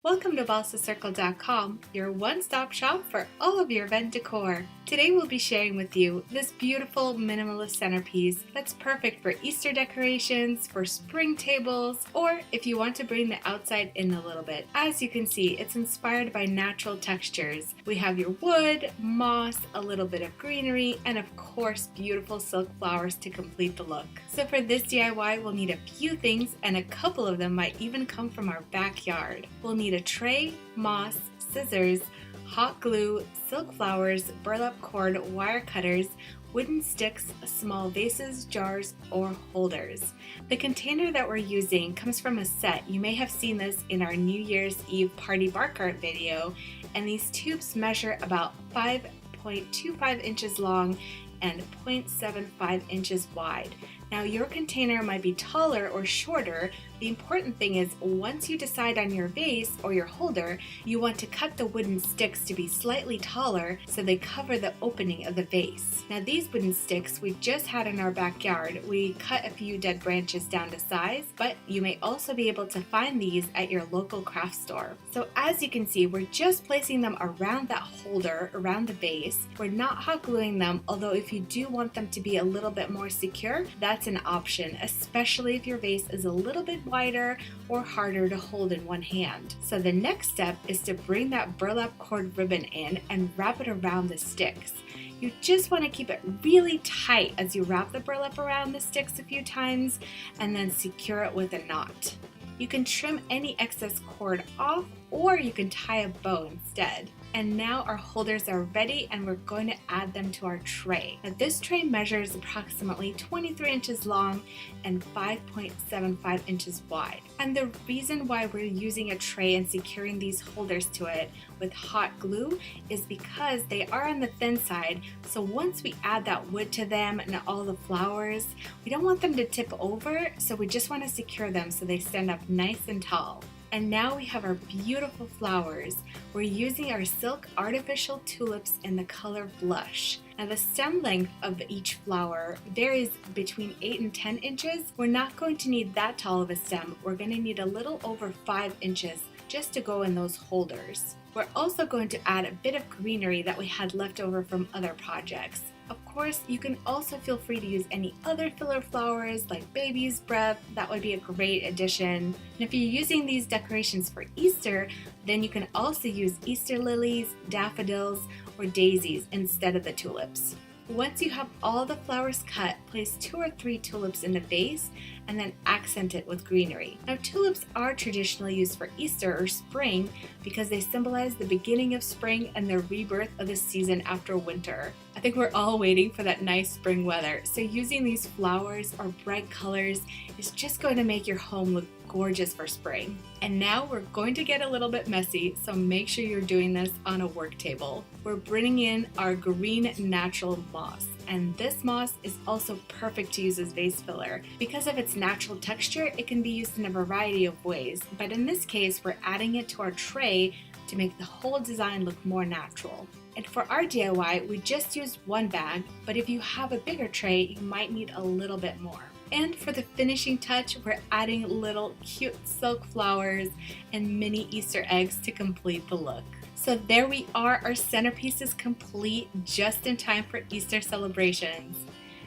Welcome to BalsaCircle.com, your one-stop shop for all of your event decor. Today we'll be sharing with you this beautiful minimalist centerpiece that's perfect for Easter decorations, for spring tables, or if you want to bring the outside in a little bit. As you can see, it's inspired by natural textures. We have your wood, moss, a little bit of greenery, and of course beautiful silk flowers to complete the look. So for this DIY, we'll need a few things, and a couple of them might even come from our backyard. We'll need a tray, moss, scissors, hot glue, silk flowers, burlap cord, wire cutters, wooden sticks, small vases, jars, or holders. The container that we're using comes from a set. You may have seen this in our New Year's Eve party bar cart video, and these tubes measure about 5.25 inches long and 0.75 inches wide. Now your container might be taller or shorter. The important thing is once you decide on your vase or your holder, you want to cut the wooden sticks to be slightly taller so they cover the opening of the vase. Now these wooden sticks we just had in our backyard. We cut a few dead branches down to size, but you may also be able to find these at your local craft store. So as you can see, we're just placing them around that holder, around the vase. We're not hot gluing them, although if you do want them to be a little bit more secure, that's an option, especially if your vase is a little bit wider or harder to hold in one hand. So the next step is to bring that burlap cord ribbon in and wrap it around the sticks. You just want to keep it really tight as you wrap the burlap around the sticks a few times and then secure it with a knot. You can trim any excess cord off, or you can tie a bow instead. And now our holders are ready and we're going to add them to our tray. Now this tray measures approximately 23 inches long and 5.75 inches wide. And the reason why we're using a tray and securing these holders to it with hot glue is because they are on the thin side. So once we add that wood to them and all the flowers, we don't want them to tip over, so we just want to secure them so they stand up nice and tall. And now we have our beautiful flowers. We're using our silk artificial tulips in the color blush. Now the stem length of each flower varies between 8 and 10 inches. We're not going to need that tall of a stem. We're going to need a little over 5 inches just to go in those holders. We're also going to add a bit of greenery that we had left over from other projects. Of course, you can also feel free to use any other filler flowers like baby's breath. That would be a great addition. And if you're using these decorations for Easter, then you can also use Easter lilies, daffodils, or daisies instead of the tulips. Once you have all the flowers cut, place 2 or 3 tulips in the vase and then accent it with greenery. Now tulips are traditionally used for Easter or spring because they symbolize the beginning of spring and the rebirth of the season after winter. I think we're all waiting for that nice spring weather, so using these flowers or bright colors is just going to make your home look gorgeous for spring. And now we're going to get a little bit messy, so make sure you're doing this on a work table. We're bringing in our green natural moss. And this moss is also perfect to use as vase filler. Because of its natural texture, it can be used in a variety of ways, but in this case, we're adding it to our tray to make the whole design look more natural. And for our DIY, we just used 1 bag, but if you have a bigger tray, you might need a little bit more. And for the finishing touch, we're adding little cute silk flowers and mini Easter eggs to complete the look. So there we are, our centerpiece is complete just in time for Easter celebrations.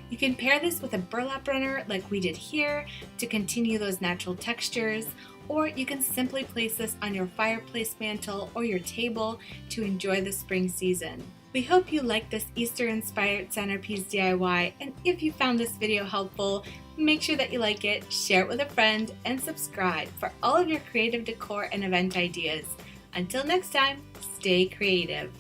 You can pair this with a burlap runner like we did here to continue those natural textures, or you can simply place this on your fireplace mantle or your table to enjoy the spring season. We hope you like this Easter-inspired centerpiece DIY, and if you found this video helpful, make sure that you like it, share it with a friend, and subscribe for all of your creative decor and event ideas. Until next time, stay creative.